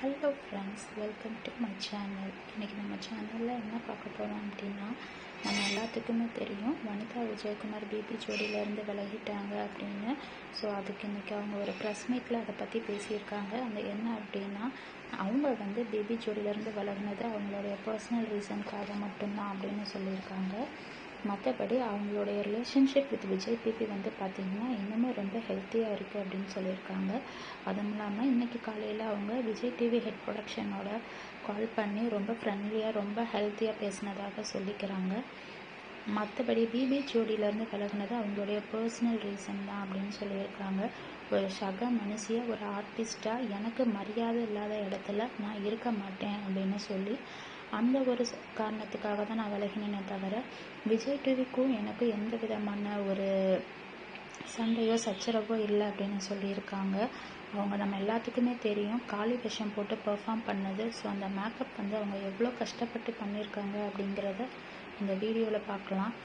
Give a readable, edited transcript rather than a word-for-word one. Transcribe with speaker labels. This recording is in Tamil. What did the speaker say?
Speaker 1: Hello friends, welcome to my channel. இன்றைக்கி நம்ம சேனலில் என்ன பார்க்க போகிறோம் அப்படின்னா, நம்ம எல்லாத்துக்குமே தெரியும் வனிதா விஜயகுமார் பிபி ஜோடியிலேருந்து விலகிட்டாங்க அப்படின்னு. ஸோ அதுக்கு இன்றைக்கி அவங்க ஒரு ப்ரெஸ் மீட்டில் அதை பற்றி பேசியிருக்காங்க. அந்த என்ன அப்படின்னா, அவங்க பிபி ஜோடியிலேருந்து விலகினது அவங்களுடைய பர்சனல் ரீசனுக்காக மட்டும்தான் அப்படின்னு சொல்லியிருக்காங்க. மற்றபடி அவங்களுடைய ரிலேஷன்ஷிப் வித் விஜய் டிவி பார்த்திங்கன்னா இன்னுமே ரொம்ப ஹெல்த்தியாக இருக்குது அப்படின்னு சொல்லியிருக்காங்க. அதுவும் இல்லாமல் இன்றைக்கி காலையில் அவங்க விஜய் டிவி ஹெட் ப்ரொடக்ஷனோட கால் பண்ணி ரொம்ப ஃப்ரெண்ட்லியாக ரொம்ப ஹெல்த்தியாக பேசினதாக சொல்லிக்கிறாங்க. மற்றபடி பிபி ஜோடியிலேருந்து விலகினது அவங்களுடைய பர்சனல் ரீசன் தான் அப்படின்னு சொல்லியிருக்காங்க. ஒரு சக மனுஷியாக ஒரு ஆர்டிஸ்ட்டாக எனக்கு மரியாதை இல்லாத இடத்துல நான் இருக்க மாட்டேன் அப்படின்னு சொல்லி அந்த ஒரு காரணத்துக்காக தான் நான் விலகினேனே தவிர விஜய் டிவிக்கும் எனக்கு எந்த விதமான ஒரு சண்டையோ சச்சரவோ இல்லை அப்படின்னு சொல்லியிருக்காங்க. அவங்க நம்ம எல்லாத்துக்குமே தெரியும் காளி வேஷம் போட்டு பெர்ஃபார்ம் பண்ணது. ஸோ அந்த மேக்கப் அவங்க எவ்வளோ கஷ்டப்பட்டு பண்ணியிருக்காங்க அப்படிங்கிறத இந்த வீடியோவில் பார்க்கலாம்.